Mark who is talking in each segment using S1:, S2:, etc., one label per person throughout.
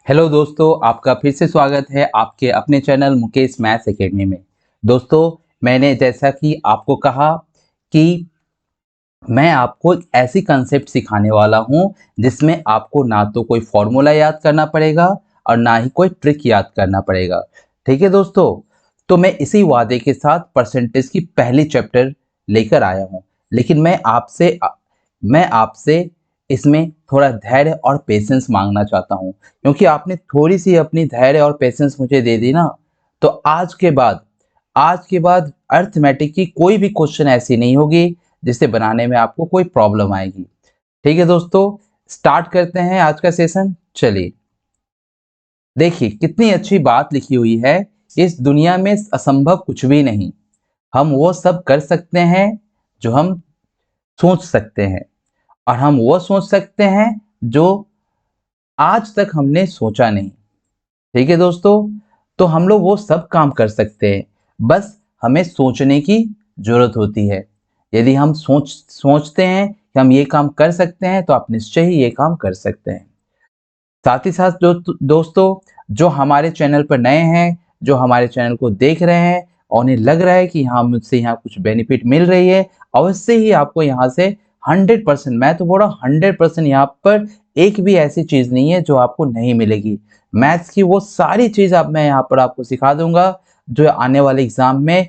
S1: Hello दोस्तों, आपका फिर से स्वागत है आपके अपने चैनल मुकेश मैथ्स एकेडमी में। दोस्तों, मैंने जैसा कि आपको कहा कि मैं आपको एक ऐसी कंसेप्ट सिखाने वाला हूं जिसमें आपको ना तो कोई फॉर्मूला याद करना पड़ेगा और ना ही कोई ट्रिक याद करना पड़ेगा। ठीक है दोस्तों, तो मैं इसी वादे के साथ परसेंटेज की पहली चैप्टर लेकर आया हूं। लेकिन मैं आपसे इसमें थोड़ा धैर्य और पेशेंस मांगना चाहता हूं, क्योंकि आपने थोड़ी सी अपनी धैर्य और पेशेंस मुझे दे दी ना, तो आज के बाद अर्थमेटिक की कोई भी क्वेश्चन ऐसी नहीं होगी जिसे बनाने में आपको कोई प्रॉब्लम आएगी। ठीक है दोस्तों, स्टार्ट करते हैं आज का सेशन। चलिए देखिए कितनी अच्छी बात लिखी हुई है। इस दुनिया में असंभव कुछ भी नहीं, हम वो सब कर सकते हैं जो हम सोच सकते हैं, और हम वो सोच सकते हैं जो आज तक हमने सोचा नहीं। ठीक है दोस्तों, तो हम लोग वो सब काम कर सकते हैं, बस हमें सोचने की जरूरत होती है। यदि हम सोचते हैं कि हम ये काम कर सकते हैं तो आप निश्चय ही ये काम कर सकते हैं। साथ ही साथ दोस्तों, जो हमारे चैनल पर नए हैं, जो हमारे चैनल को देख रहे हैं और उन्हें लग रहा है कि यहाँ मुझसे यहाँ कुछ बेनिफिट मिल रही है, अवश्य ही आपको यहाँ से 100%, मैं तो बोल रहा हूँ 100%, यहाँ पर एक भी ऐसी चीज नहीं है जो आपको नहीं मिलेगी। मैथ्स की वो सारी चीज मैं यहाँ पर आपको सिखा दूंगा जो आने वाले एग्जाम में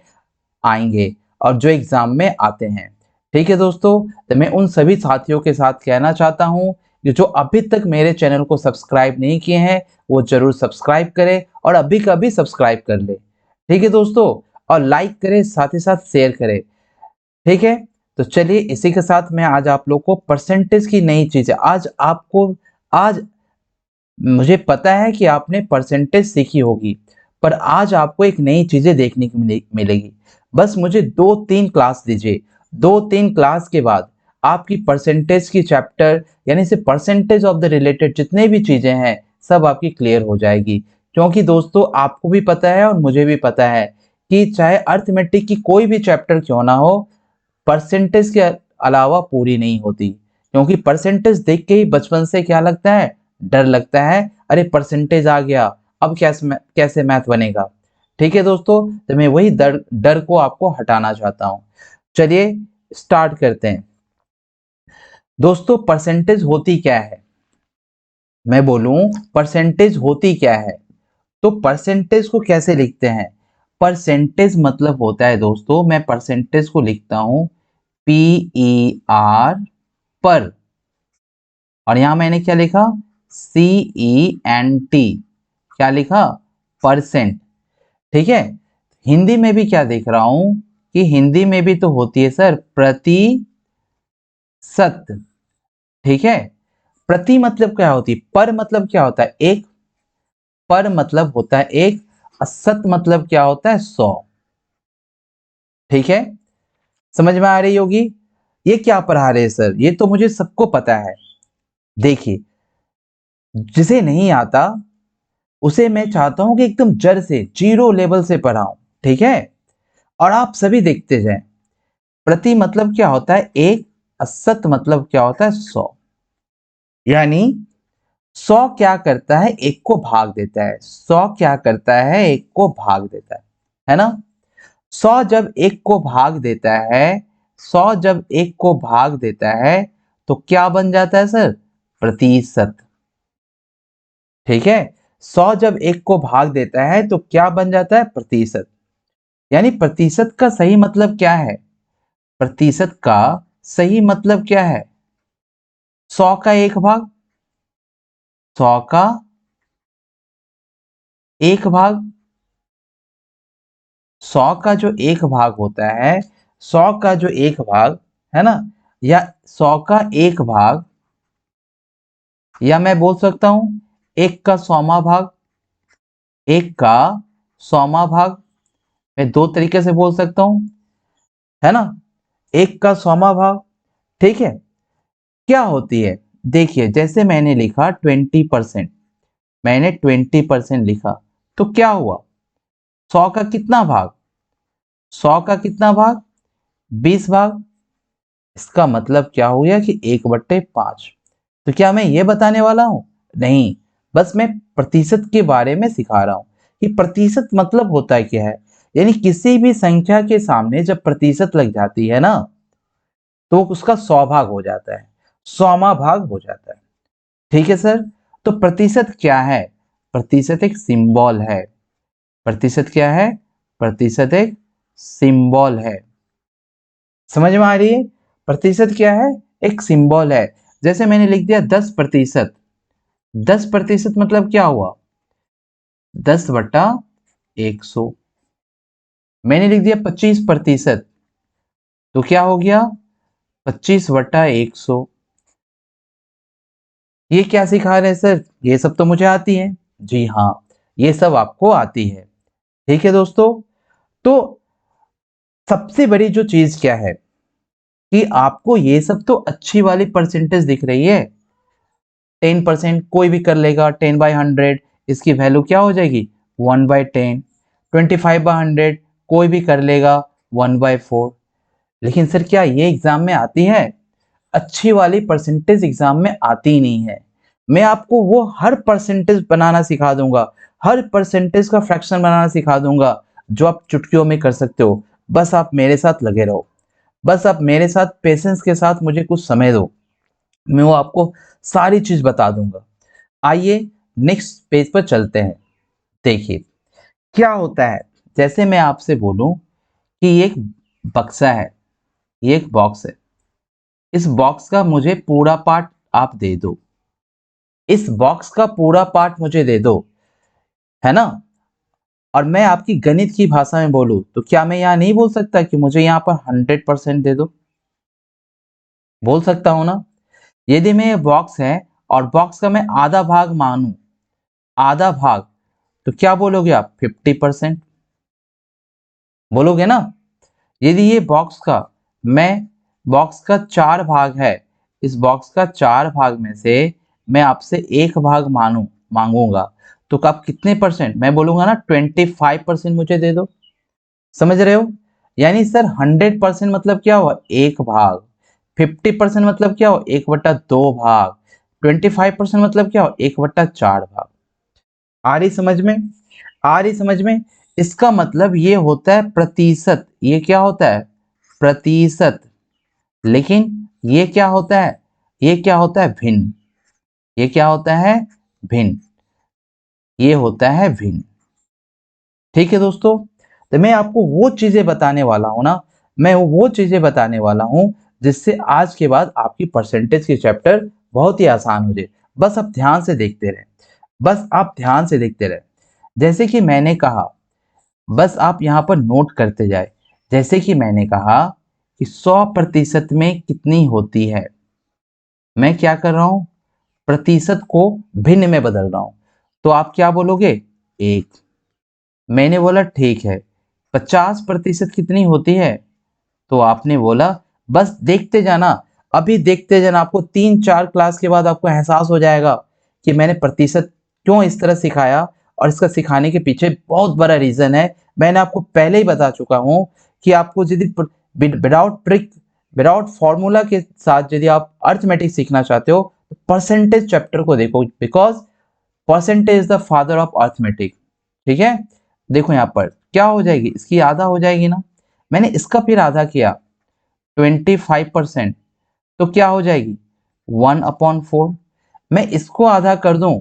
S1: आएंगे और जो एग्जाम में आते हैं। ठीक है दोस्तों, तो मैं उन सभी साथियों के साथ कहना चाहता हूँ कि जो अभी तक मेरे चैनल को सब्सक्राइब नहीं किए हैं वो जरूर सब्सक्राइब करें और अभी का भी सब्सक्राइब कर ले। ठीक है दोस्तों, और लाइक करें, साथ ही साथ शेयर करें। ठीक है, तो चलिए इसी के साथ मैं आज आप लोग को परसेंटेज की नई चीजें आज मुझे पता है कि आपने परसेंटेज सीखी होगी, पर आज आपको एक नई चीजें देखने को मिलेगी। बस मुझे 2-3 क्लास दीजिए, 2-3 क्लास के बाद आपकी परसेंटेज की चैप्टर यानी से परसेंटेज ऑफ द रिलेटेड जितने भी चीजें हैं सब आपकी क्लियर हो जाएगी। क्योंकि दोस्तों आपको भी पता है और मुझे भी पता है कि चाहे अर्थमेटिक की कोई भी चैप्टर क्यों ना हो, परसेंटेज के अलावा पूरी नहीं होती। क्योंकि परसेंटेज देख के ही बचपन से क्या लगता है, डर लगता है। अरे परसेंटेज आ गया, अब कैसे मैथ बनेगा। ठीक है दोस्तों, तो मैं वही डर डर को आपको हटाना चाहता हूं। चलिए स्टार्ट करते हैं। दोस्तों परसेंटेज होती क्या है, मैं बोलूं परसेंटेज होती क्या है, तो परसेंटेज को कैसे लिखते हैं। परसेंटेज मतलब होता है दोस्तों, मैं परसेंटेज को लिखता हूं PER पर, और यहां मैंने क्या लिखा, CENT, क्या लिखा, परसेंट। ठीक है, हिंदी में भी क्या देख रहा हूं कि हिंदी में भी तो होती है सर प्रतिशत। ठीक है, प्रति मतलब क्या होती है, पर मतलब क्या होता है एक, पर मतलब होता है एक, और शत मतलब क्या होता है 100। ठीक है, समझ में आ रही होगी। ये क्या पढ़ा रहे हैं सर, ये तो मुझे सबको पता है। देखिए, जिसे नहीं आता उसे मैं चाहता हूं कि एकदम जड़ से जीरो लेवल से पढ़ाऊं। ठीक है, और आप सभी देखते जाएं। प्रति मतलब क्या होता है एक, असत मतलब क्या होता है 100। यानी 100 क्या करता है, एक को भाग देता है। 100 क्या करता है, एक को भाग देता है ना। 100 जब एक को भाग देता है, 100 जब एक को भाग देता है तो क्या बन जाता है सर, प्रतिशत। ठीक है, 100 जब एक को भाग देता है तो क्या बन जाता है, प्रतिशत। यानी प्रतिशत का सही मतलब क्या है, प्रतिशत का सही मतलब क्या है, 100 का एक भाग, 100 का एक भाग। 100 का जो एक भाग होता है, 100 का जो एक भाग है ना, या 100 का एक भाग, या मैं बोल सकता हूं एक का 100वां भाग, एक का 100वां भाग। मैं दो तरीके से बोल सकता हूं, है ना, एक का 100वां भाग। ठीक है, क्या होती है, देखिए जैसे मैंने लिखा 20%, मैंने 20% लिखा, तो क्या हुआ, 100 का कितना भाग, 100 का कितना भाग, 20 भाग। इसका मतलब क्या हो गया कि 1/5। तो क्या मैं ये बताने वाला हूं, नहीं, बस मैं प्रतिशत के बारे में सिखा रहा हूँ कि प्रतिशत मतलब होता है क्या है। यानी किसी भी संख्या के सामने जब प्रतिशत लग जाती है ना, तो उसका 100 भाग हो जाता है, 100वां भाग हो जाता है। ठीक है सर। तो प्रतिशत क्या है? प्रतिशत एक सिंबल है। प्रतिशत क्या है? प्रतिशत एक सिंबल है। समझ में आ रही है? प्रतिशत क्या है? एक सिंबल है। जैसे मैंने लिख दिया 10%। 10% मतलब क्या हुआ? 10/100। मैंने लिख दिया 25%, तो क्या हो गया? 25/100। ये क्या सिखा रहे हैं सर? ये सब तो मुझे आती है। जी हाँ, ये सब आपको आती है। ठीक है दोस्तों। तो सबसे बड़ी जो चीज क्या है कि आपको ये सब तो अच्छी वाली परसेंटेज दिख रही है। 10% कोई भी कर लेगा, 10/100 इसकी वैल्यू क्या हो जाएगी? 1/10। 25/100 कोई भी कर लेगा, 1/4। लेकिन सर क्या ये एग्जाम में आती है? अच्छी वाली परसेंटेज एग्जाम में आती ही नहीं है। मैं आपको वो हर परसेंटेज बनाना सिखा दूंगा, हर परसेंटेज का फ्रैक्शन बनाना सिखा दूंगा जो आप चुटकियों में कर सकते हो। बस आप मेरे साथ लगे रहो, बस आप मेरे साथ पेशेंस के साथ मुझे कुछ समय दो, मैं वो आपको सारी चीज बता दूंगा। आइए नेक्स्ट पेज पर चलते हैं। देखिए क्या होता है, जैसे मैं आपसे बोलूं कि ये एक बक्सा है, ये एक बॉक्स है, इस बॉक्स का मुझे पूरा पार्ट आप दे दो, इस बॉक्स का पूरा पार्ट मुझे दे दो, है ना। और मैं आपकी गणित की भाषा में बोलूं तो क्या मैं यहाँ नहीं बोल सकता कि मुझे यहाँ पर 100% दे दो? बोल सकता हूं ना। यदि मैं ये बॉक्स है और बॉक्स का मैं आधा भाग मानूं, आधा भाग, तो क्या बोलोगे आप? 50% बोलोगे ना। यदि ये बॉक्स का मैं बॉक्स का 4 भाग है, इस बॉक्स का 4 भाग में से मैं आपसे एक भाग मांगूंगा, तो आप कितने परसेंट? मैं बोलूंगा ना 25% मुझे दे दो। समझ रहे हो? यानी सर 100% मतलब क्या हुआ? एक भाग। 50% मतलब क्या हुआ? 1/2 भाग। 25% मतलब क्या हुआ? 1/4 भाग। आ रही समझ में? आ रही समझ में? इसका मतलब ये होता है प्रतिशत। ये क्या होता है? प्रतिशत। लेकिन ये क्या होता है? ये क्या होता है? भिन्न। ये क्या होता है? भिन्न। ये होता है भिन्न। ठीक है दोस्तों। तो मैं आपको वो चीजें बताने वाला हूं ना, मैं वो चीजें बताने वाला हूं जिससे आज के बाद आपकी परसेंटेज की चैप्टर बहुत ही आसान हो जाए। बस आप ध्यान से देखते रहे, बस आप ध्यान से देखते रहे। जैसे कि मैंने कहा, बस आप यहाँ पर नोट करते जाए। जैसे कि मैंने कहा कि 100% में कितनी होती है, मैं क्या कर रहा हूं? प्रतिशत को भिन्न में बदल रहा हूं। तो आप क्या बोलोगे? एक। मैंने बोला ठीक है। 50% कितनी होती है? तो आपने बोला बस देखते जाना, अभी देखते जाना, आपको 3-4 क्लास के बाद आपको एहसास हो जाएगा कि मैंने प्रतिशत क्यों इस तरह सिखाया। और इसका सिखाने के पीछे बहुत बड़ा रीजन है। मैंने आपको पहले ही बता चुका हूं कि आपको यदि विदाउट ट्रिक, विदाउट फॉर्मूला के साथ यदि आप अर्थमेटिक सीखना चाहते हो तो परसेंटेज चैप्टर को देखो, because percentage is the father of arithmetic. ठीक है। देखो यहाँ पर क्या हो जाएगी, इसकी आधा हो जाएगी ना, मैंने इसका फिर आधा किया 25%, तो क्या हो जाएगी? 1/4। मैं इसको आधा कर दूं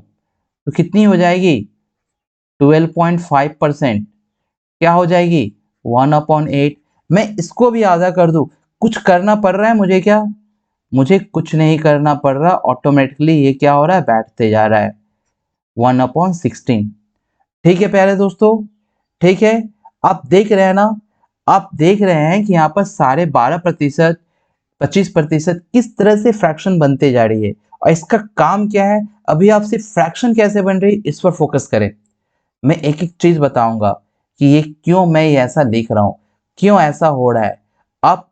S1: तो कितनी हो जाएगी? 12.5%। क्या हो जाएगी? 1/8। मैं इसको भी आधा कर दूं, कुछ करना पड़ रहा है मुझे क्या? मुझे कुछ नहीं करना पड़ रहा, ऑटोमेटिकली ये क्या हो रहा है? बैठते जा रहा है। 1/16। ठीक है प्यारे दोस्तों। ठीक है। आप देख रहे हैं ना, आप देख रहे हैं कि यहाँ पर सारे 12%, 25% किस तरह से फ्रैक्शन बनते जा रही है। और इसका काम क्या है? अभी आप सिर्फ फ्रैक्शन कैसे बन रही है इस पर फोकस करें। मैं एक एक चीज बताऊंगा कि ये क्यों मैं ये ऐसा लिख रहा हूं, क्यों ऐसा हो रहा है। आप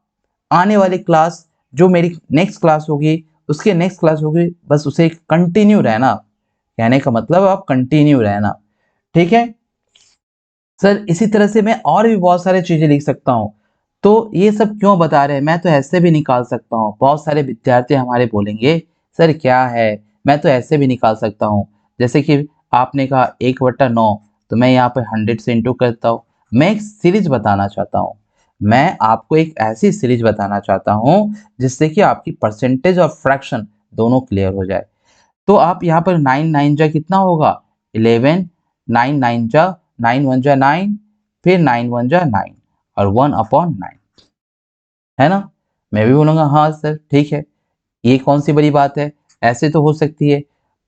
S1: आने वाली क्लास, जो मेरी नेक्स्ट क्लास होगी, उसके नेक्स्ट क्लास होगी, बस उसे कंटिन्यू रहना। कहने का मतलब आप कंटिन्यू रहना। ठीक है सर। इसी तरह से मैं और भी बहुत सारी चीजें लिख सकता हूँ। तो ये सब क्यों बता रहे हैं? मैं तो ऐसे भी निकाल सकता हूँ। बहुत सारे विद्यार्थी हमारे बोलेंगे सर क्या है, मैं तो ऐसे भी निकाल सकता हूँ। जैसे कि आपने कहा 1/9, तो मैं यहाँ पर 100 से इंटू करता हूँ। मैं एक सीरीज बताना चाहता हूँ, मैं आपको एक ऐसी सीरीज बताना चाहता हूँ जिससे कि आपकी परसेंटेज और फ्रैक्शन दोनों क्लियर हो जाए। तो आप यहाँ पर 9 9 जा कितना होगा 11, 9 9 जा 9 1 जा 9, फिर 9 1 जा 9 और 1/9, है ना। मैं भी बोलूंगा हाँ सर ठीक है, ये कौन सी बड़ी बात है, ऐसे तो हो सकती है।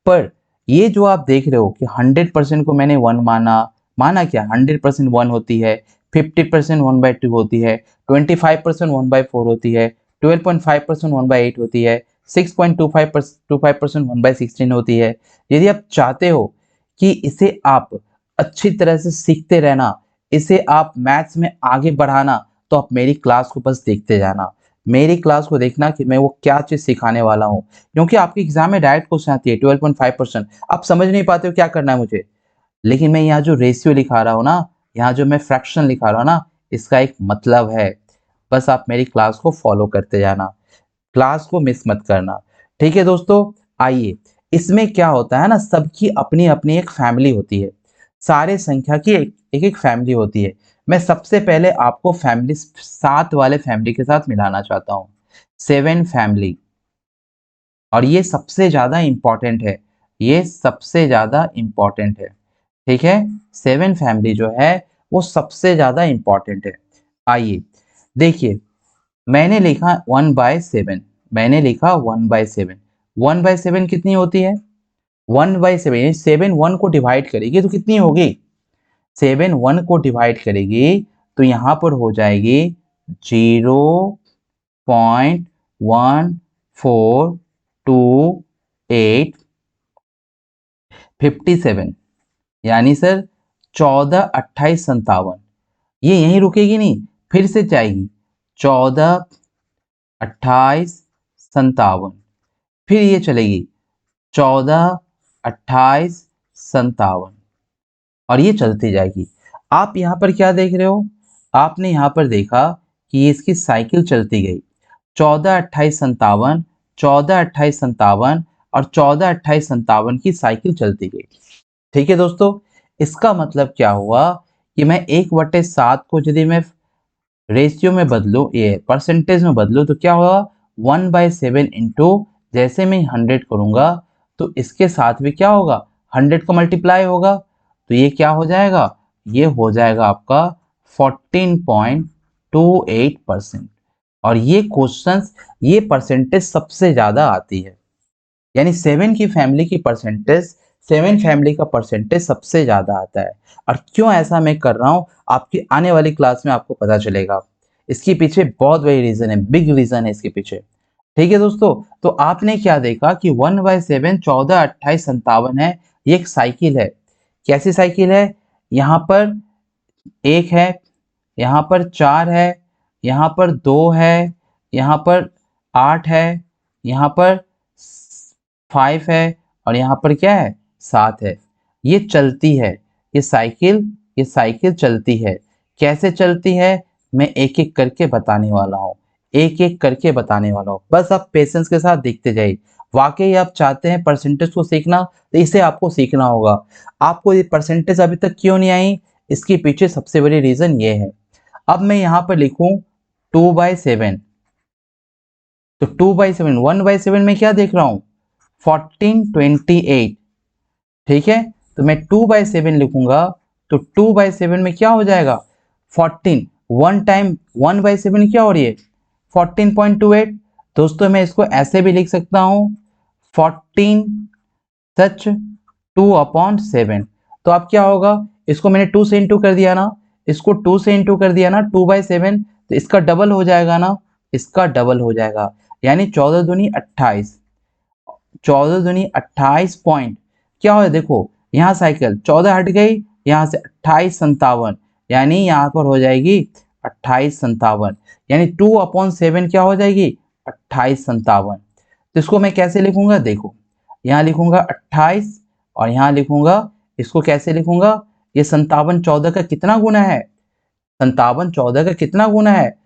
S1: पर ये जो आप देख रहे हो कि 100% को मैंने 1 माना, माना क्या 100% 1 होती है, 50% 1/2 होती है, 25% 1/4 होती है, 12.5% 1/8 होती है, 6.25% 1/16 होती है। यदि आप चाहते हो कि इसे आप अच्छी तरह से सीखते रहना, इसे आप मैथ्स में आगे बढ़ाना, तो आप मेरी क्लास को बस देखते जाना, मेरी क्लास को देखना कि मैं वो क्या चीज़ सिखाने वाला हूँ। क्योंकि आपके एग्जाम में डायरेक्ट क्वेश्चन आती है 12.5%, आप समझ नहीं पाते हो क्या करना है मुझे, लेकिन मैं यहाँ जो रेशियो लिखा रहा हूँ ना, यहाँ जो मैं फ्रैक्शन लिखा रहा हूँ ना, इसका एक मतलब है। बस आप मेरी क्लास को फॉलो करते जाना, क्लास को मिस मत करना। ठीक है दोस्तों, आइए, इसमें क्या होता है ना, सबकी अपनी अपनी एक फैमिली होती है, सारे संख्या की एक एक फैमिली होती है। मैं सबसे पहले आपको फैमिली 7 वाले फैमिली के साथ मिलाना चाहता हूँ, 7 फैमिली। और ये सबसे ज्यादा इंपॉर्टेंट है, ये सबसे ज्यादा इंपॉर्टेंट है। ठीक है, 7 फैमिली जो है वो सबसे ज्यादा इंपॉर्टेंट है। आइए देखिए, मैंने लिखा 1/7, मैंने लिखा 1/7। 1/7 कितनी होती है, 1/7 यानी 7 1 को डिवाइड करेगी तो कितनी होगी, 7 1 को डिवाइड करेगी तो यहाँ पर हो जाएगी 0.142857, यानी सर 14 28 57। ये यहीं रुकेगी नहीं, फिर से जाएगी 14 28 57, फिर ये चलेगी 14 28 57 और ये चलती जाएगी। आप यहाँ पर क्या देख रहे हो, आपने यहाँ पर देखा कि ये इसकी साइकिल चलती गई, 14 28 57, 14 28 57 और 14 28 57 की साइकिल चलती गई। ठीक है दोस्तों, इसका मतलब क्या हुआ कि मैं 1/7 को यदि मैं रेशियो में बदलूं, ये परसेंटेज में बदलूं, तो क्या होगा 1/7 इंटू, जैसे मैं 100 करूंगा तो इसके साथ भी क्या होगा 100 का मल्टीप्लाई होगा, तो ये क्या हो जाएगा, ये हो जाएगा आपका 14.28%। और ये क्वेश्चंस, ये परसेंटेज सबसे ज्यादा आती है, यानी 7 की फैमिली की परसेंटेज, 7 फैमिली का परसेंटेज सबसे ज्यादा आता है। और क्यों ऐसा मैं कर रहा हूं, आपकी आने वाली क्लास में आपको पता चलेगा। इसके पीछे बहुत बड़ी रीजन है, बिग रीजन है इसके पीछे। ठीक है दोस्तों, तो आपने क्या देखा कि 1/7 14 28 57 है, ये एक साइकिल है। कैसी साइकिल है, यहाँ पर 1 है, यहाँ पर 4 है, यहाँ पर 2 है, यहाँ पर 8 है, यहाँ पर 5 है और यहाँ पर क्या है 7 है। ये चलती है, ये साइकिल, ये साइकिल चलती है। कैसे चलती है, मैं एक एक करके बताने वाला हूँ, एक एक करके बताने वाला हूँ, बस आप पेशेंस के साथ देखते जाइए। वाकई आप चाहते हैं परसेंटेज को सीखना, तो इसे आपको सीखना होगा। आपको ये परसेंटेज अभी तक क्यों नहीं आई, इसके पीछे सबसे बड़ी रीजन ये है। अब मैं यहाँ पर लिखूं 2/7, तो 2/7, 1/7 में क्या देख रहा हूँ 1428। ठीक है, तो मैं 2/7 लिखूंगा तो 2/7 में क्या हो जाएगा 14, 1 टाइम 1/7 क्या हो रही है 14.28। दोस्तों मैं इसको ऐसे भी लिख सकता हूँ 14 सच 2/7। तो अब क्या होगा, इसको मैंने 2 से इंटू कर दिया ना, इसको 2 से इंटू कर दिया ना 2/7, तो इसका डबल हो जाएगा ना, इसका डबल हो जाएगा, यानी 14 दूनी 28, 14 दूनी 28 पॉइंट क्या हो, देखो यहाँ साइकिल 14 हट गई, यहाँ से 28 57, यानी यहाँ पर हो जाएगी 28 57, यानी 2/7 क्या हो जाएगी 28 57। तो इसको मैं कैसे लिखूंगा, देखो यहाँ लिखूंगा 28 और यहाँ लिखूंगा, इसको कैसे लिखूंगा, ये 57 14 का कितना गुना है, 57 14 का कितना गुना है।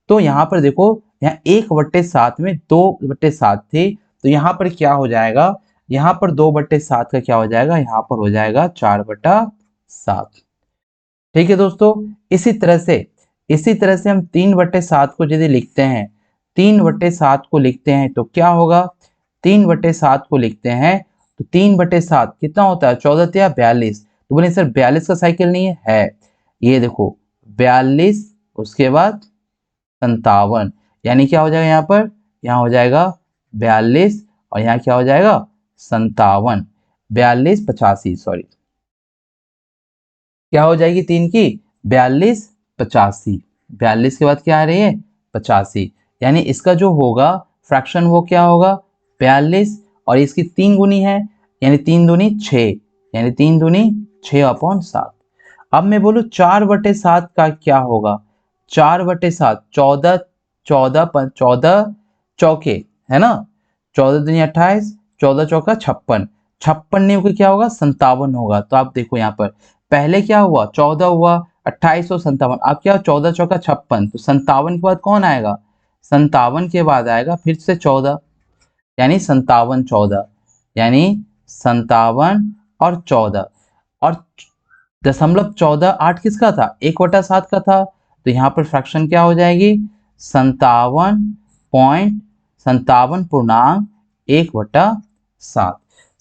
S1: तो यहाँ पर देखो, यहाँ 1/7 में 2/7 थी, तो यहाँ पर क्या हो जाएगा, यहाँ पर 2/7 का क्या हो जाएगा, यहाँ पर हो जाएगा 4/7। ठीक है दोस्तों, इसी तरह से हम 3/7 को यदि लिखते हैं, 3/7 को लिखते हैं तो क्या होगा, 3/7 को लिखते हैं तो 3/7 कितना होता है, 14 या 42। तो बोले सर 42 का साइकिल नहीं है, ये देखो 42, उसके बाद 57, यानी क्या हो जाएगा यहाँ पर, यहाँ हो जाएगा 42 और यहाँ क्या हो जाएगा 57, 42 85, सॉरी क्या हो जाएगी 3 की 42 85, 42 के बाद क्या आ रही है 85, यानी इसका जो होगा फ्रैक्शन वो क्या होगा 42 और इसकी 3 गुनी है, यानी 3 दूनी 6, यानी 3 दूनी 6/7। अब मैं बोलूँ 4/7 का क्या होगा, 4/7 14, 14 चौके है ना, 14 दूनी 28, 14 चौका 56, 56 नहीं होकर क्या होगा 57 होगा। तो आप देखो यहाँ पर पहले क्या हुआ 14 हुआ, 28 और 57, अब क्या 14 चौका 56, तो 57 के बाद कौन आएगा, 57 के बाद आएगा फिर से 14, यानी 57 14, यानी 57 और 14, और 0.14 किसका था, 1/7 का था, तो यहाँ पर फ्रैक्शन क्या हो जाएगी 57.1/7,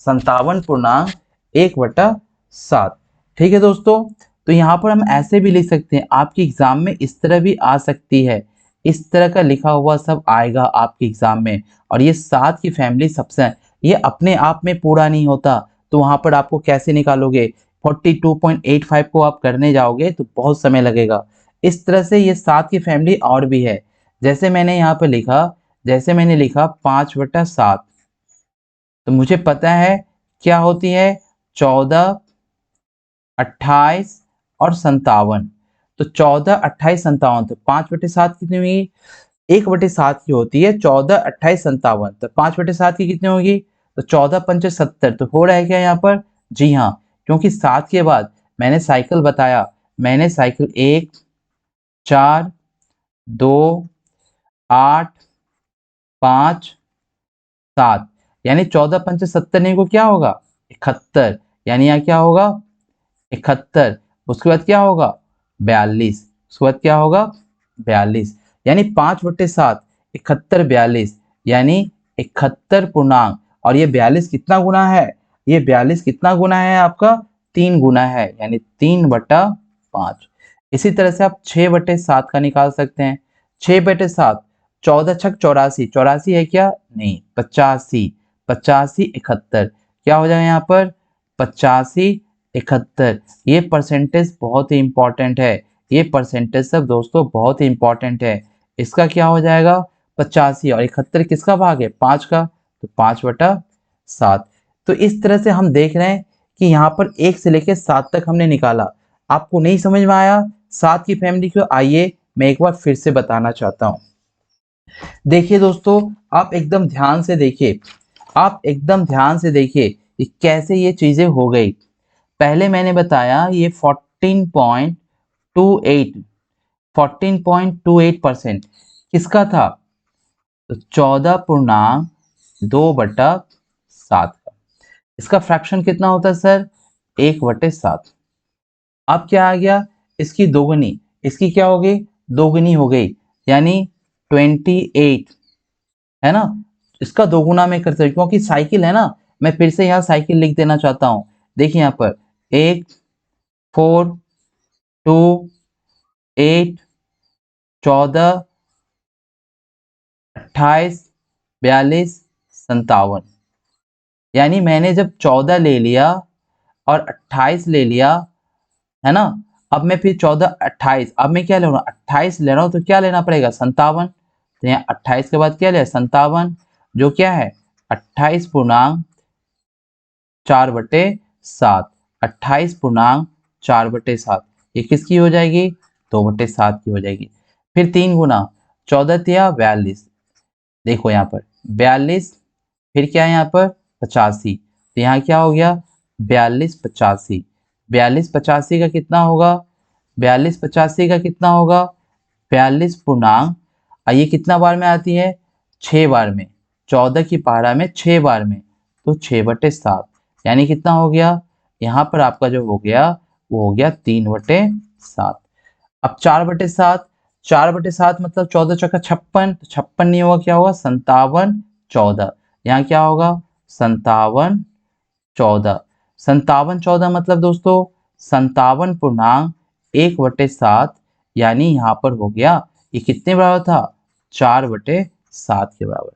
S1: 57.1/7। ठीक है दोस्तों, तो यहाँ पर हम ऐसे भी लिख सकते हैं, आपके एग्जाम में इस तरह भी आ सकती है, इस तरह का लिखा हुआ सब आएगा आपके एग्जाम में। और ये 7 की फैमिली सबसे, ये अपने आप में पूरा नहीं होता, तो वहाँ पर आपको कैसे निकालोगे, 42.85 को आप करने जाओगे तो बहुत समय लगेगा। इस तरह से ये 7 की फैमिली और भी है, जैसे मैंने यहाँ पे लिखा, जैसे मैंने लिखा 5/7, तो मुझे पता है क्या होती है 14, 28 और 57, तो 14, 28, 57, तो 5/7 कितनी हुई, 1/7 की होती है 14, 28, 57, तो 5/7 की कितनी होगी, तो 14 पंचे 70, तो हो रहा है क्या यहाँ पर, जी हाँ, क्योंकि 7 के बाद मैंने साइकिल बताया, मैंने साइकिल 1, 4, 2, 8, 5, 7, यानी 14 पंचे 70 नहीं को क्या होगा 71, यानी यहाँ क्या होगा 71, उसके बाद क्या होगा 42, उसके बाद क्या होगा 42, यानी 5/7 71 42, यानी 71 पूर्णांक, और ये 42 कितना गुना है, ये 42 कितना गुना है आपका 3 गुना है, यानी 3/5। इसी तरह से आप 6/7 का निकाल सकते हैं, 6/7 14 छक 84, 84 है क्या नहीं 85, 85 71, क्या हो जाएगा यहाँ पर 85 71। ये परसेंटेज बहुत ही इंपॉर्टेंट है, ये परसेंटेज सब दोस्तों बहुत ही इंपॉर्टेंट है। इसका क्या हो जाएगा 85 और 71 किसका भाग है 5 का, तो 5/7। तो इस तरह से हम देख रहे हैं कि यहाँ पर 1 से लेकर 7 तक हमने निकाला। आपको नहीं समझ में आया 7 की फैमिली को, आइए मैं एक बार फिर से बताना चाहता हूँ। देखिए दोस्तों, आप एकदम ध्यान से देखिए, आप एकदम ध्यान से देखिए कि कैसे ये चीजें हो गई। पहले मैंने बताया ये 14.28% किसका था, तो 14.2/7 का। इसका फ्रैक्शन कितना होता है सर 1/7। अब क्या आ गया, इसकी दोगुनी, इसकी क्या हो गई दोगुनी हो गई, यानी 28 है ना, इसका दोगुना में कर सकते क्योंकि साइकिल है ना, मैं फिर से यहाँ साइकिल लिख देना चाहता हूँ। देखिए यहाँ पर 1 4 2 8 14 28 42 57, यानी मैंने जब 14 ले लिया और 28 ले लिया है ना, अब मैं फिर 14 28, अब मैं क्या ले रहा हूँ 28 ले रहा हूँ, तो क्या लेना पड़ेगा 57, तो यहाँ 28 के बाद क्या लिया 57, जो क्या है 28.4/7, 28.4/7, ये किसकी हो जाएगी 2/7 की हो जाएगी। फिर 3 गुना 14 या 42, देखो यहाँ पर 42, फिर क्या है यहाँ पर 85, तो यहाँ क्या हो गया 42 85, 42 85 का कितना होगा, 42 85 का कितना होगा 42 पूर्णांक, ये कितना बार में आती है 6 बार में, 14 की पारा में 6 बार में, तो 6/7, यानी कितना हो गया, यहाँ पर आपका जो हो गया वो हो गया 3/7। अब 4/7, 4/7 मतलब 14 चौका 56, तो 56 नहीं होगा, क्या होगा 57, 14। यहाँ क्या होगा 57, 14। 57, 14 मतलब दोस्तों 57.1/7, यानी यहाँ पर हो गया ये कितने बराबर था, 4/7 के बराबर।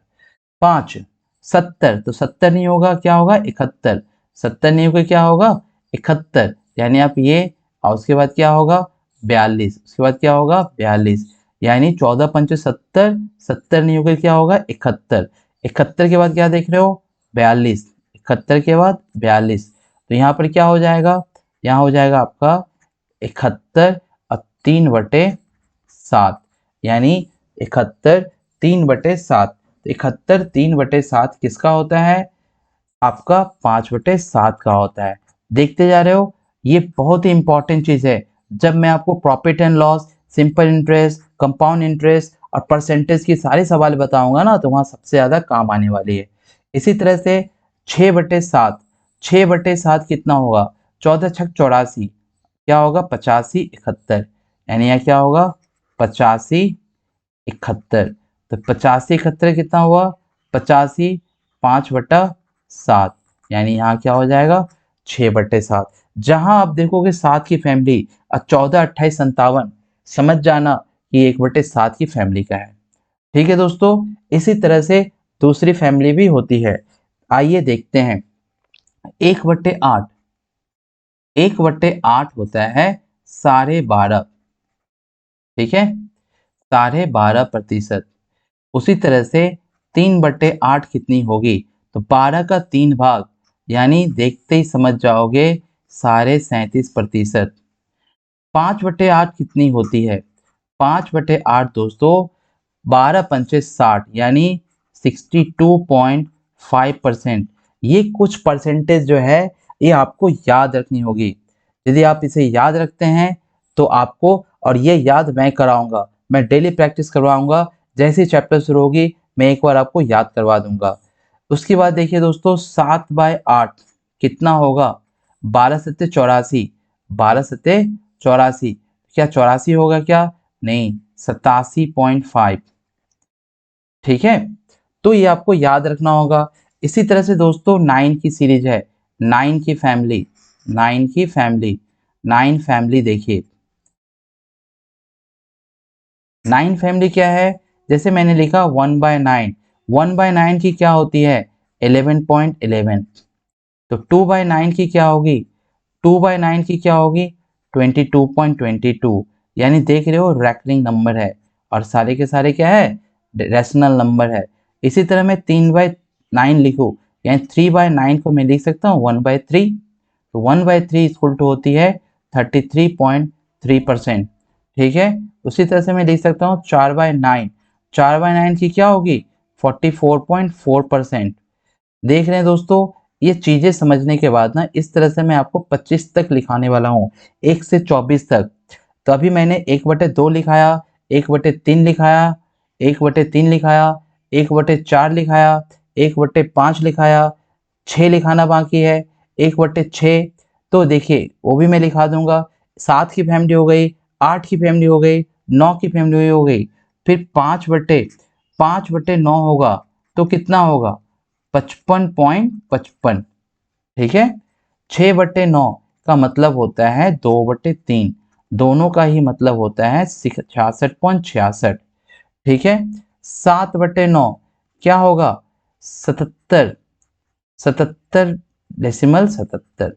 S1: 5, 70, तो 70 नहीं होगा, क्या होगा 71, 70 नहीं होगा, क्या होगा 71, यानी आप ये, और उसके बाद क्या होगा 42, उसके बाद क्या होगा 42, यानी 14×5 70, 70 नहीं होगा, क्या होगा 71, 71 के बाद क्या देख रहे हो 42, 71 के बाद 42, तो यहाँ पर क्या हो जाएगा, यहाँ हो जाएगा आपका 71 और 3/7, यानी 71 3/7। 71 3/7 किसका होता है, आपका 5/7 का होता है। देखते जा रहे हो, ये बहुत ही इंपॉर्टेंट चीज है। जब मैं आपको profit and loss, simple interest, compound interest और परसेंटेज की सारे सवाल बताऊंगा ना, तो वहां सबसे ज्यादा काम आने वाली है। इसी तरह से 6/7, 6/7 कितना होगा, 14×6 = 84, क्या होगा 85, 71, यानी यह क्या होगा 85, 71, तो 85, 71 कितना हुआ 85, 5/7, यानी यहाँ क्या हो जाएगा 6/7। जहां आप देखोगे 7 की फैमिली और 14, 28, 57, समझ जाना कि 1/7 की फैमिली का है। ठीक है दोस्तों, इसी तरह से दूसरी फैमिली भी होती है। आइए देखते हैं। 1/8, 1/8 होता है 12.5, ठीक है 12.5%। उसी तरह से 3/8 कितनी होगी, तो 12 का 3 भाग, यानी देखते ही समझ जाओगे 37.5%। 5/8 कितनी होती है, 5/8 दोस्तों 12×5 60, यानी 62.5%। ये कुछ परसेंटेज जो है ये आपको याद रखनी होगी। यदि आप इसे याद रखते हैं तो आपको, और ये याद मैं कराऊंगा, मैं डेली प्रैक्टिस करवाऊंगा, जैसे चैप्टर शुरू होगी मैं एक बार आपको याद करवा दूंगा। उसके बाद देखिए दोस्तों 7/8 कितना होगा, 12×7 = 84, 12×7 = 84, क्या 84 होगा क्या, नहीं 87.5, ठीक है, तो ये आपको याद रखना होगा। इसी तरह से दोस्तों 9 की सीरीज है, 9 की फैमिली, 9 की फैमिली, 9 फैमिली देखिए 9 फैमिली क्या है, जैसे मैंने लिखा 1/9, 1/9 की क्या होती है 11.11, तो 2/9 की क्या होगी, 2/9 की क्या होगी 22.22, यानी देख रहे हो रैशनल नंबर है, और सारे के सारे क्या है रेशनल नंबर है। इसी तरह मैं 3/9 लिखूँ, यानी 3/9 को मैं लिख सकता हूँ 1/3, तो 1/3 इक्वल टू होती है 33.3%, ठीक है। उसी तरह से मैं लिख सकता हूँ 4/9, 4/9 की क्या होगी 44.4%। देख रहे हैं दोस्तों, ये चीजें समझने के बाद ना इस तरह से मैं आपको 25 तक लिखाने वाला हूँ, 1 से 24 तक। तो अभी मैंने 1/2 लिखाया, 1/3 लिखाया, 1/3 लिखाया, 1/4 लिखाया, 1/5 लिखाया, 6 लिखाना बाकी है, 1/6, तो देखिए वो भी मैं लिखा दूंगा। 7 की फैमिली हो गई, 8 की फैमिली हो गई, 9 की फैमिली हो गई, फिर 5/9 होगा, तो कितना होगा 55.55, ठीक है। 6/9 का मतलब होता है 2/3, दोनों का ही मतलब होता है 66.66, ठीक है। 7/9 क्या होगा 77, 77.77।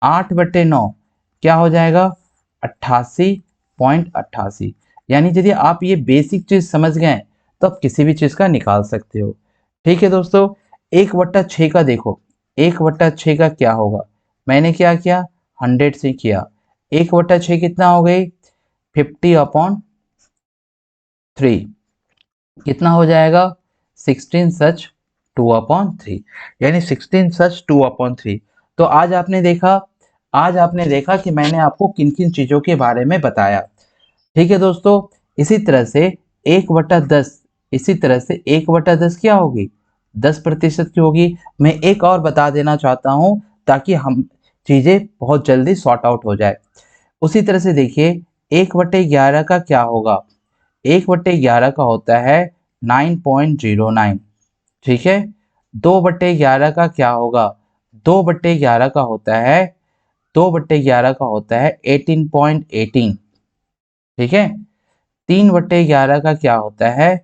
S1: 8/9 क्या हो जाएगा 88.88, यानी यदि आप ये बेसिक चीज समझ गए तो आप किसी भी चीज का निकाल सकते हो। ठीक है दोस्तों, 1/6 का देखो, 1/6 का क्या होगा, मैंने क्या किया 100 से किया, 1/6 कितना हो गई 50/3, कितना हो जाएगा 16 सच 2/3, यानी 16 सच 2/3। तो आज आपने देखा कि मैंने आपको किन किन चीजों के बारे में बताया। ठीक है दोस्तों, इसी तरह से 1/10, इसी तरह से 1/10 क्या होगी 10% की होगी। मैं एक और बता देना चाहता हूँ ताकि हम चीज़ें बहुत जल्दी सॉर्ट आउट हो जाए। उसी तरह से देखिए 1/11 का क्या होगा? 1/11 का होता है 9.09, ठीक है। 2/11 का क्या होगा? 2/11 का होता है 2/11 का होता है 18.18, ठीक है। 3/11 का क्या होता है?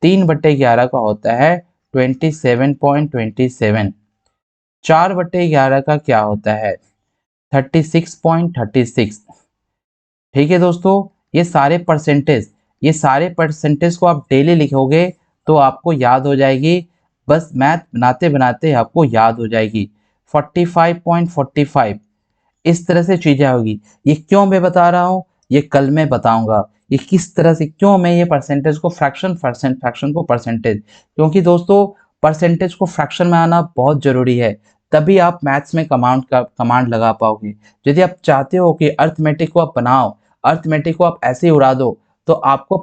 S1: 3/11 का होता है 27.27। 4/11 का क्या होता है? 36.36, ठीक है दोस्तों। ये सारे परसेंटेज को आप डेली लिखोगे तो आपको याद हो जाएगी, बस मैथ बनाते बनाते आपको याद हो जाएगी। 45.45 इस तरह से चीजें होगी। ये क्यों मैं बता रहा हूँ, ये कल मैं बताऊंगा ये किस तरह से, क्यों मैं ये परसेंटेज को फ्रैक्शन को परसेंटेज, क्योंकि दोस्तों परसेंटेज को फ्रैक्शन में आना बहुत जरूरी है, तभी आप मैथ्स में कमांड लगा पाओगे। यदि आप चाहते हो कि अर्थमेटिक को आप बनाओ, अर्थमेटिक को आप ऐसे ही उड़ा दो, तो आपको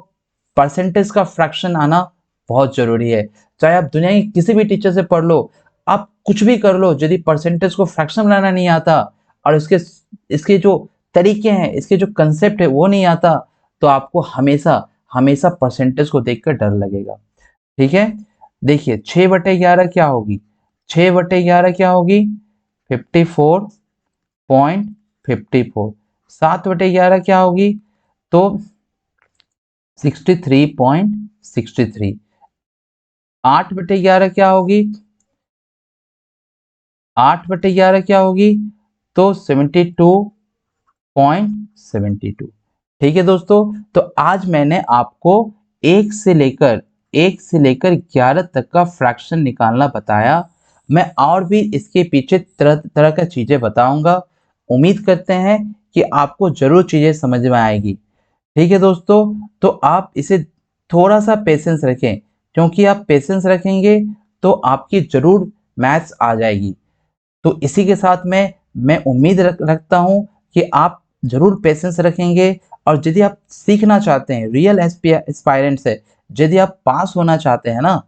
S1: परसेंटेज का फ्रैक्शन आना बहुत जरूरी है। चाहे आप दुनिया की किसी भी टीचर से पढ़ लो, आप कुछ भी कर लो, यदि परसेंटेज को फ्रैक्शन बनाना नहीं आता और इसके इसके जो तरीके हैं, इसके जो कंसेप्ट है वो नहीं आता, तो आपको हमेशा हमेशा परसेंटेज को देखकर डर लगेगा, ठीक है। देखिए 6/11 क्या होगी? 6/11 क्या होगी? 54.54। 7/11 क्या होगी? तो 63.63। 8/11 क्या होगी? 8/11 क्या होगी? तो 72.72, ठीक है दोस्तों। तो आज मैंने आपको 1 से लेकर 11 तक का फ्रैक्शन निकालना बताया। मैं और भी इसके पीछे तरह तरह का चीजें बताऊंगा। उम्मीद करते हैं कि आपको जरूर चीजें समझ में आएगी, ठीक है दोस्तों। तो आप इसे थोड़ा सा पेशेंस रखें, क्योंकि आप पेशेंस रखेंगे तो आपकी जरूर मैथ्स आ जाएगी। तो इसी के साथ में मैं उम्मीद रखता हूँ कि आप ज़रूर पेशेंस रखेंगे, और यदि आप सीखना चाहते हैं रियल एस्पायरेंट से, यदि आप पास होना चाहते हैं ना,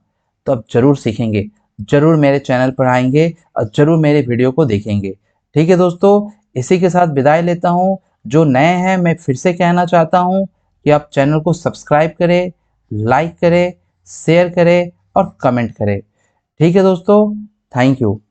S1: तो आप ज़रूर सीखेंगे, ज़रूर मेरे चैनल पर आएंगे और ज़रूर मेरे वीडियो को देखेंगे, ठीक है दोस्तों। इसी के साथ विदाई लेता हूँ। जो नए हैं मैं फिर से कहना चाहता हूँ कि आप चैनल को सब्सक्राइब करें, लाइक करें, शेयर करें और कमेंट करें, ठीक है दोस्तों। Thank you.